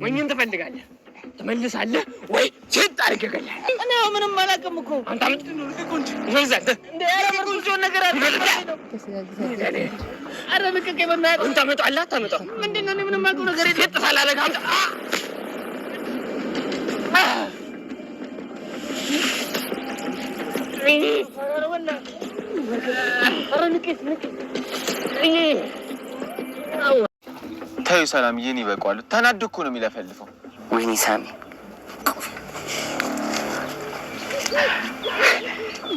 ወይ እንት ፈልጋለህ ትመልሳለህ ወይ ሴት አድርገህ እኔ ምንም አላውቅም እኮ አንተ ምንድነው ልቀቁኝ ይዘህ እንደ ያረቁኝ ነገር አትፈልጋለህ አረ ልቀቅ በእናትህ አንተ አመጣለህ አታመጣም ምንድነው እኔ ምንም አውቀው ነገር የት ተሳላለህ አንተ ታዩ ሰላም ይሄን ይበቃዋል ተናዶ እኮ ነው የሚለፈልፈው ወይኔ ሳሚ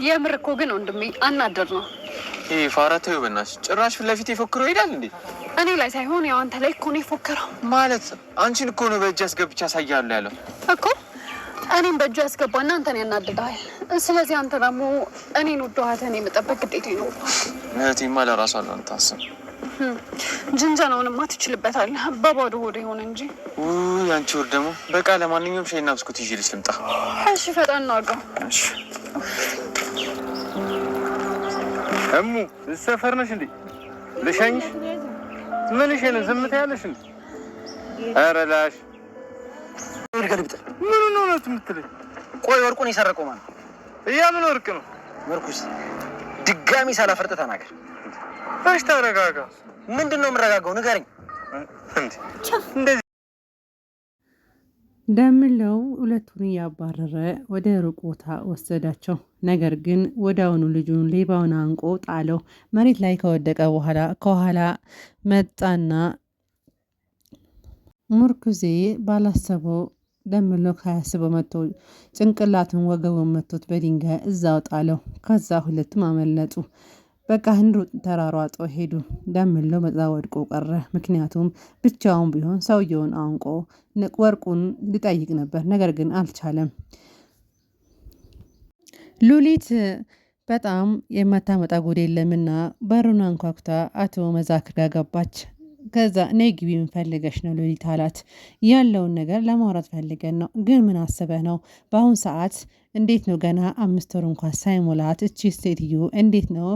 የምር እኮ ግን ወንድሜ አናደር ነው ይሄ ፋራታዩ በእናትሽ ጭራሽ ፊት ለፊት ይፎክረው ይላል እንዴ እኔ ላይ ሳይሆን ያው አንተ ላይ እኮ ነው ይፎክረው ማለት አንቺን እኮ ነው በእጅ አስገብቻ ሳያለሁ ያለው እኮ እኔም በእጁ ያስገባና አንተን ያናድዳል ስለዚህ አንተ ደግሞ እኔን ወደዋተን የመጠበቅ ግዴታ ነው እህቴማ ለራሷ ነው ታስብ ጅንጀናውንማ ትችልበታለህ በባዶ ሆድ ይሆን እንጂ አንቺ ወር ደግሞ በቃ ለማንኛውም ሻይና ብስኩት ይዤልሽ ልምጣ እሺ ፈጣን ነው አጋ እሺ እሙ ሰፈር ነሽ እንዴ ልሸኝሽ ምን እሺ ነው ዝም ትያለሽ እንዴ ኧረ ላሽ ወርገልብጥ ምን ነው የምትለኝ ቆይ ወርቁን የሰረቀው ማለት ምን ወርቅ ነው ወርቁስ ድጋሚ ሳላፈርጥ ተናገር እሺ ተረጋጋ ምንድነው የምረጋጋው ንገረኝ እንዴ ደምለው ሁለቱን ያባረረ ወደ ሩቅ ቦታ ወሰዳቸው ነገር ግን ወዳውኑ ልጁን ሌባውን አንቆ ጣለው መሬት ላይ ከወደቀ በኋላ ከኋላ መጣና ሙርኩዜ ባላሰበው ደምለው ካያስበው መጥቶ ጭንቅላቱን ወገቡን መቶት በድንጋይ እዛው ጣለው ከዛ ሁለቱም አመለጡ በቃ እንሩጥ ተራሯጦ ሄዱ ደምለው በዛ ወድቆ ቀረ ምክንያቱም ብቻውን ቢሆን ሰውየውን አንቆ ወርቁን ሊጠይቅ ነበር ነገር ግን አልቻለም ሉሊት በጣም የማታመጣ ጉድ የለምና በሩን አንኳኩታ አቶ መዛክር ጋር ገባች ከዛ ነይ ግቢ ምን ፈልገሽ ነው ሉሊት አላት ያለውን ነገር ለማውራት ፈልገን ነው ግን ምን አስበህ ነው በአሁን ሰዓት እንዴት ነው ገና 5 ወር እንኳን ሳይሞላት እቺ ሴትዮ እንዴት ነው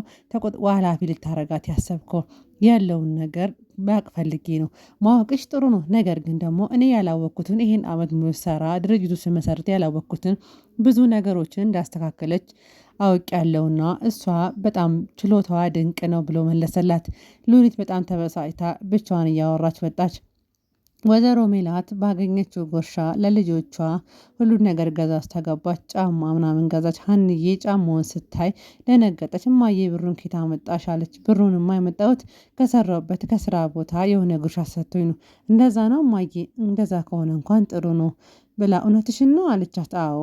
ኃላፊ ልታረጋት ያሰብከው ያለውን ነገር ባቅ ፈልጌ ነው ማወቅሽ ጥሩ ነው ነገር ግን ደግሞ እኔ ያላወቅኩትን ይሄን አመት ሙሉ ሰራ ድርጅቱ ሲመሰርት ያላወቅኩትን ብዙ ነገሮችን እንዳስተካከለች አውቄያለሁና እሷ በጣም ችሎታዋ ድንቅ ነው ብሎ መለሰላት ሉሊት በጣም ተበሳጭታ ብቻዋን እያወራች ወጣች ወዘሮ ሜላት ባገኘችው ጎርሻ ለልጆቿ ሁሉ ነገር ገዛች ተገባች ጫማ ምናምን ገዛች ሀንዬ ጫማውን ስታይ ደነገጠች እማዬ ብሩን ከየት አመጣሽ አለች ብሩንማ የመጣሁት ከሰራሁበት ከስራ ቦታ የሆነ ጉርሻ ሰጥቶኝ ነው እንደዛ ነው እማዬ እንደዛ ከሆነ እንኳን ጥሩ ነው ብላ እውነትሽን ነው አለቻት አዎ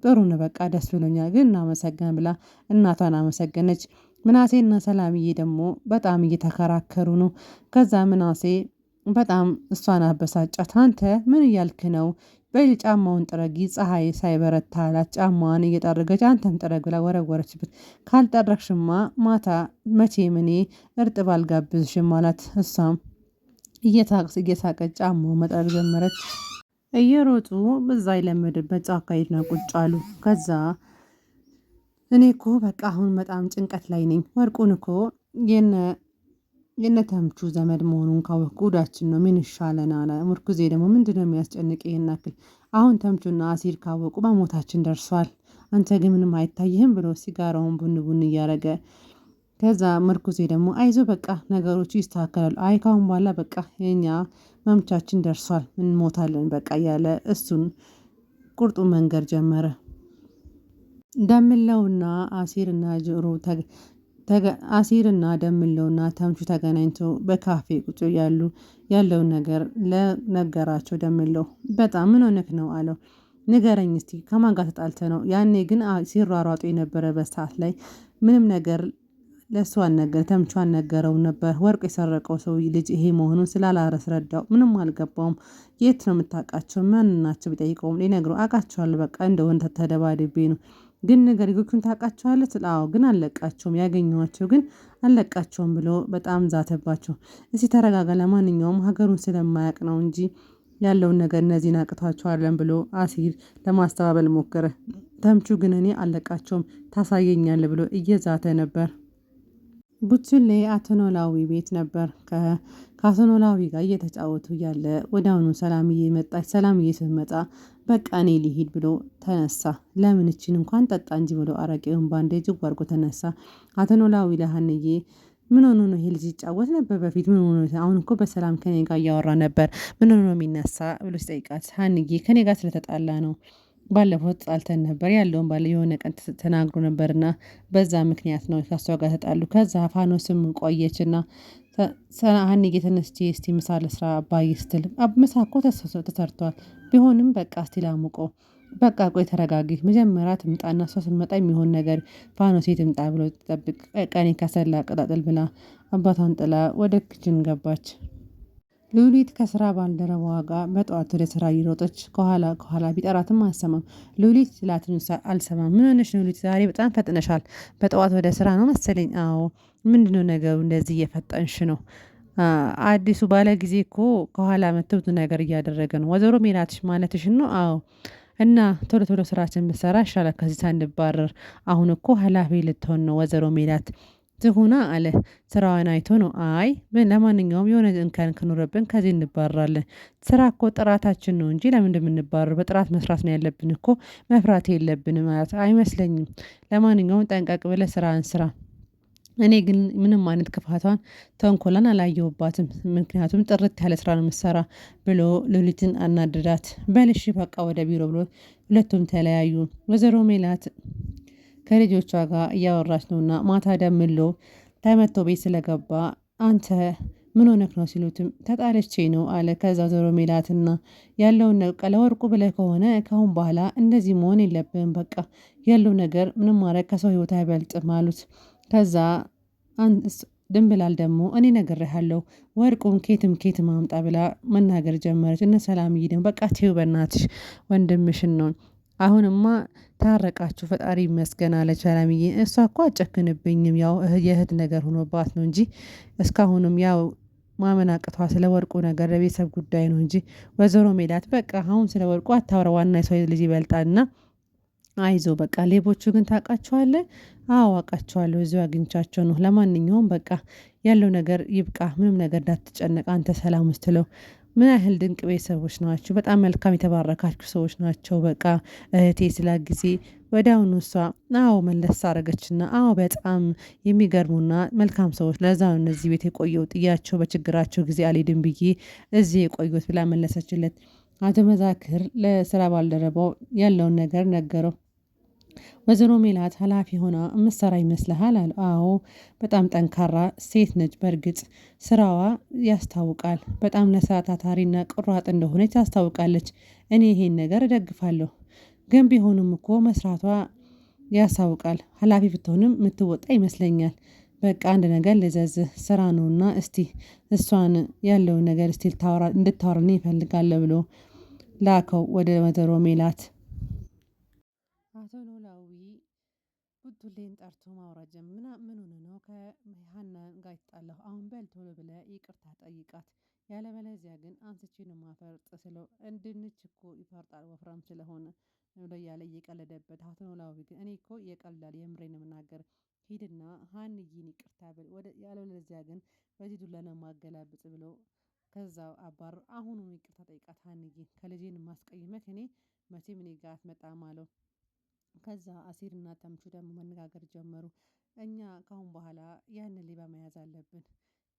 ጥሩ ነው በቃ ደስ ብሎኛል ግን እናመሰግን ብላ እናቷን አመሰገነች ምናሴና ሰላምዬ ደግሞ በጣም እየተከራከሩ ነው ከዛ ምናሴ በጣም እሷን አበሳጫት አንተ ምን እያልክ ነው በል ጫማውን ጥረጊ ፀሐይ ሳይበረታ አላት ጫማዋን እየጠረገች አንተም ጥረግ ብላ ወረወረችበት ካልጠረግሽማ ማታ መቼም እኔ እርጥብ አልጋብዝሽም አላት እሷም እየሳቀች ጫማውን መጥረግ ጀመረች እየሮጡ በዛ የለመደበት ጫካ ሄድና ቁጭ አሉ ከዛ እኔ እኮ በቃ አሁን በጣም ጭንቀት ላይ ነኝ ወርቁን እኮ የነተምቹ ዘመድ መሆኑን ካወቅኩ ጉዳችን ነው ምን ይሻለናል ሙርኩዜ ደግሞ ምንድነው የሚያስጨንቅ ይሄን አክል አሁን ተምቹና አሲር ካወቁ በሞታችን ደርሷል አንተ ግን ምንም አይታይህም ብሎ ሲጋራውን ቡን እያረገ ከዛ ሙርኩዜ ደግሞ አይዞ በቃ ነገሮች ይስተካከላሉ አይካውን በኋላ በቃ የኛ መምቻችን ደርሷል ምን ሞታለን በቃ ያለ እሱን ቁርጡ መንገር ጀመረ ደምለውና አሲርና ጆሮ አሲርና ደምለውና ተምቹ ተገናኝተው በካፌ ቁጭ ያለውን ነገር ለነገራቸው ደምለው በጣም ምን ሆነክ ነው አለው ንገረኝ እስቲ ከማን ጋር ተጣልተህ ነው ያኔ ግን ሲሯሯጡ የነበረ በሰዓት ላይ ምንም ነገር ለሱ አልነገረ ተምቹ አልነገረው ነበር ወርቅ የሰረቀው ሰው ልጅ ይሄ መሆኑን ስላላረስረዳው ምንም አልገባውም የት ነው የምታውቃቸው ማን ናቸው ቢጠይቀውም ሊነግረው አውቃቸዋለሁ በቃ እንደው እንተ ተደባድቤ ነው ግን ነገር ይጎቹን ታውቃቸዋለህ ስላው ግን አለቃቸውም ያገኘዋቸው ግን አለቃቸውም ብሎ በጣም ዛተባቸው እዚህ ተረጋጋ ለማንኛውም ሀገሩን ስለማያውቅ ነው እንጂ ያለውን ነገር እነዚህን አቅቷቸዋለን ብሎ አሲር ለማስተባበል ሞከረ ተምቹ ግን እኔ አለቃቸውም ታሳየኛለህ ብሎ እየዛተ ነበር ቡችሌ አቶ ኖላዊ ቤት ነበር። ከአቶ ኖላዊ ጋር እየተጫወቱ እያለ ወዲያውኑ ሰላምዬ መጣች። ሰላምዬ ስትመጣ በቃ እኔ ሊሄድ ብሎ ተነሳ። ለምን እችን እንኳን ጠጣ እንጂ ብሎ አረቄውን ባንዴ ጅግ አድርጎ ተነሳ። አቶ ኖላዊ ለሀንዬ ምን ሆኖ ነው ይሄ ልጅ ይጫወት ነበር በፊት ምን ሆኖ አሁን እኮ በሰላም ከኔ ጋር እያወራ ነበር ምን ሆኖ ነው የሚነሳ ብሎ ሲጠይቃት ሀንዬ ከኔ ጋር ስለተጣላ ነው ባለፈው ተጣልተን ነበር ያለውን ባለ የሆነ ቀን ተናግሮ ነበርና በዛ ምክንያት ነው ከሷ ጋር ተጣሉ። ከዛ ፋኖስም ቆየችና ሀንዬ ተነስቼ እስቲ ምሳ ልስራ አባዬ ስትል ምሳ እኮ ተሰርቷል ቢሆንም በቃ እስቲ ላሙቀው በቃ ቆይ ተረጋጊ መጀመሪያ ትምጣና እሷ ስትመጣ የሚሆን ነገር ፋኖሴ ትምጣ ብሎ ትጠብቅ ቀኔ ከሰላ ቀጣጥል ብላ አባቷን ጥላ ወደ ክችን ገባች። ሉሊት ከስራ ባልደረባዋ ጋር በጠዋት ወደ ስራ እየሮጠች ከኋላ ቢጠራትም አልሰማም። ሉሊት ስላትን አልሰማም። ምን ሆነሽ ነው ሉሊት ዛሬ በጣም ፈጥነሻል። በጠዋት ወደ ስራ ነው መሰለኝ። አዎ ምንድነው ነገሩ እንደዚህ እየፈጠንሽ ነው? አዲሱ ባለ ጊዜ እኮ ከኋላ መጥቶ ብዙ ነገር እያደረገ ነው። ወይዘሮ ሜላትሽ ማለትሽን ነው? አዎ እና ቶሎ ቶሎ ስራችን ብትሰራ ይሻላል ከዚህ ሳንባረር። አሁን እኮ ኃላፊ ልትሆን ነው ወይዘሮ ሜላት ትሁና አለ። ስራዋን አይቶ ነው። አይ ለማንኛውም የሆነ እንከን ከኖረብን ከዚህ እንባረራለን። ስራ እኮ ጥራታችን ነው እንጂ ለምን እንደምንባረር በጥራት መስራት ነው ያለብን እኮ መፍራት የለብንም ማለት አይመስለኝም። ለማንኛውም ጠንቀቅ ብለህ ስራህን ስራ። እኔ ግን ምንም አይነት ክፋቷን ተንኮላን አላየሁባትም። ምክንያቱም ጥርት ያለ ስራ ነው የምትሰራ ብሎ ሉሊትን አናደዳት። በልሽ በቃ ወደ ቢሮ ብሎ ሁለቱም ተለያዩ። ወይዘሮ ሜላት ከልጆቿ ጋር እያወራች ነውና ማታ ደምሎ ተመቶ ቤት ስለገባ አንተ ምን ሆነክ ነው ሲሉትም ተጣለቼ ነው አለ። ከዛ ወይዘሮ ሜላትና ያለውን ነገር ለወርቁ ብለህ ከሆነ ካሁን በኋላ እንደዚህ መሆን የለብህም በቃ ያለው ነገር ምንም ማድረግ ከሰው ህይወት አይበልጥም አሉት። ከዛ ድንብላል ደግሞ እኔ ነግሬሃለሁ ወርቁን ኬትም አምጣ ብላ መናገር ጀመረች። እነ ሰላምዬ ደግሞ በቃ ተይው በእናትሽ ወንድምሽን ነው አሁንማ ታረቃችሁ ፈጣሪ ይመስገን አለች ሰላምዬ። እሷ እኮ አጨክንብኝም ያው የእህት ነገር ሆኖባት ነው እንጂ እስካሁንም ያው ማመን አቅቷ ስለ ወርቁ ነገር ለቤተሰብ ጉዳይ ነው እንጂ ወይዘሮ ሜላት በቃ አሁን ስለ ወርቁ አታውራ ዋና የሰው ልጅ ይበልጣልና አይዞ በቃ ሌቦቹ ግን ታውቃቸዋለህ? አዎ አውቃቸዋለሁ እዚሁ አግኝቻቸው ነው። ለማንኛውም በቃ ያለው ነገር ይብቃ ምንም ነገር እንዳትጨነቅ አንተ ሰላም ስትለው ምን ያህል ድንቅ ቤተሰቦች ናቸው። በጣም መልካም የተባረካችሁ ሰዎች ናቸው። በቃ እህቴ ስላ ጊዜ ወዲያውኑ እሷ አዎ መለስ አረገችና አዎ በጣም የሚገርሙና መልካም ሰዎች ለዛ ነው እነዚህ ቤት የቆየው ጥያቸው በችግራቸው ጊዜ አልሄድም ብዬ እዚህ የቆዩት ብላ መለሰችለት። አቶ መዛክር ለስራ ባልደረባው ያለውን ነገር ነገረው። ወይዘሮ ሜላት ኃላፊ ሆና የምትሰራ ይመስልሃል? አለ። አዎ በጣም ጠንካራ ሴት ነች። በእርግጥ ስራዋ ያስታውቃል። በጣም ለስራ ታታሪና ቁራጥ እንደሆነች ታስታውቃለች። እኔ ይሄን ነገር እደግፋለሁ። ግን ቢሆንም እኮ መስራቷ ያስታውቃል። ኃላፊ ብትሆንም የምትወጣ ይመስለኛል። በቃ አንድ ነገር ልዘዝህ ስራ ነውና እስቲ እሷን ያለውን ነገር እስቲ እንድታወራልኝ ይፈልጋለሁ ብሎ ላከው ወደ ወይዘሮ ሜላት። አቶ ኖላዊ ቡቱሌን ጠርቶ ማውራት ጀመረ። ምን ሆነ ነው ከሀና ጋር የተጣላሁ? አሁን በል ቶሎ ብለህ ይቅርታ ጠይቃት፣ ያለበለዚያ ግን አንስቼ ነው ማፈርጥ ስለው እንድንች እኮ ይፈርጣል ወፍራም ስለሆነ ብሎ እያለ እየቀለደበት። አቶ ኖላዊ ግን እኔ እኮ እየቀልዳል የምሬን የምናገር ሂድና ሀንዬን ይቅርታ ብል ያለበለዚያ ግን በዚህ ዱላ ነው ማገላብጥ ብሎ ከዛው አባር አሁኑን ይቅርታ ጠይቃት ሀንዬን ከልጄን ማስቀይመት እኔ መቼም እኔ ጋር አትመጣም አለው። ከዛ አሲርና ተምቹ ደግሞ መነጋገር ጀመሩ። እኛ ካሁን በኋላ ያንን ሌባ መያዝ አለብን።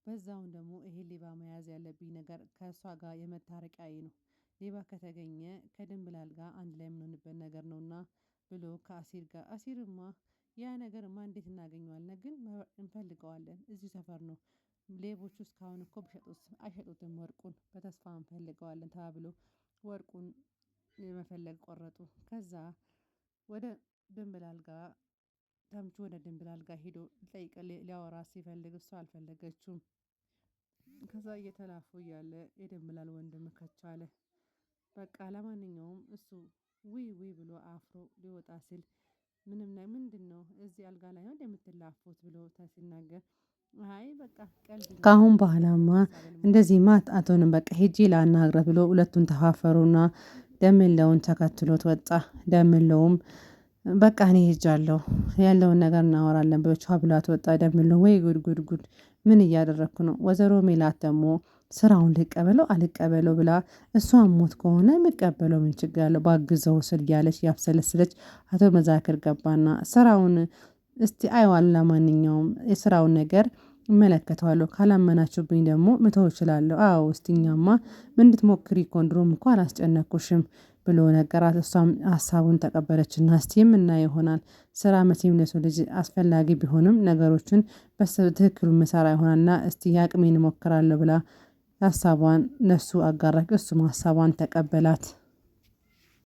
በዛውን ደግሞ ይሄ ሌባ መያዝ ያለብኝ ነገር ከእሷ ጋር የመታረቂያዬ ነው። ሌባ ከተገኘ ከድንብላል ጋር አንድ ላይ የምንሆንበት ነገር ነውና ብሎ ከአሲር ጋር አሲርማ ያ ነገርማ እንዴት እናገኘዋለን? ግን እንፈልገዋለን እዚሁ ሰፈር ነው። ሌቦቹ እስካሁን እኮ ቢሸጡት አይሸጡትም ወርቁን በተስፋ እንፈልገዋለን ተባብሎ ወርቁን የመፈለግ ቆረጡ። ከዛ ወደ ድንብላል ጋር ተምቹ ወደ ድንብላል ጋር ሄዶ ጠይቀ ሊያወራ ሲፈልግ እሷ አልፈለገችውም። ከዛ እየተላፉ እያለ የድንብላል ወንድም ከቻለ በቃ ለማንኛውም እሱ ውይ ብሎ አፍሮ ሊወጣ ሲል ምንድነው እዚህ አልጋ ላይ ነው የምትላፉት ብሎ ሲናገር አይ በቃ ቀልድ ከአሁን በኋላማ እንደዚህ ማት አቶንም በቃ ሄጄ ላናግራት ብሎ ሁለቱን ተፋፈሩና ደምለውን ተከትሎት ወጣ። ደምለውም በቃ እኔ ሄጃለሁ ያለውን ነገር እናወራለን ብሏት ወጣ። ደምለው ወይ ጉድ ጉድ ጉድ ምን እያደረግኩ ነው? ወይዘሮ ሜላት ደግሞ ስራውን ልቀበለው አልቀበለው ብላ እሷን ሞት ከሆነ የሚቀበለው ምን ችግር አለው ባግዘው ስል ያለች ያብሰለስለች። አቶ መዛክር ገባና ስራውን እስቲ አይዋል ለማንኛውም የስራውን ነገር እመለከተዋለሁ ካላመናችሁብኝ ደግሞ መተው እችላለሁ። አዎ እስቲኛማ ምን እንድትሞክሪ እኮ ድሮም እኮ አላስጨነኩሽም ብሎ ነገራት። እሷም ሀሳቡን ተቀበለችና እስቲ የምናየው ይሆናል። ስራ መቼም ለሰው ልጅ አስፈላጊ ቢሆንም ነገሮችን በትክክሉ መሰራ ይሆናልና እስቲ ያቅሜን እሞክራለሁ ብላ ሀሳቧን ለሱ አጋራች። እሱም ሀሳቧን ተቀበላት።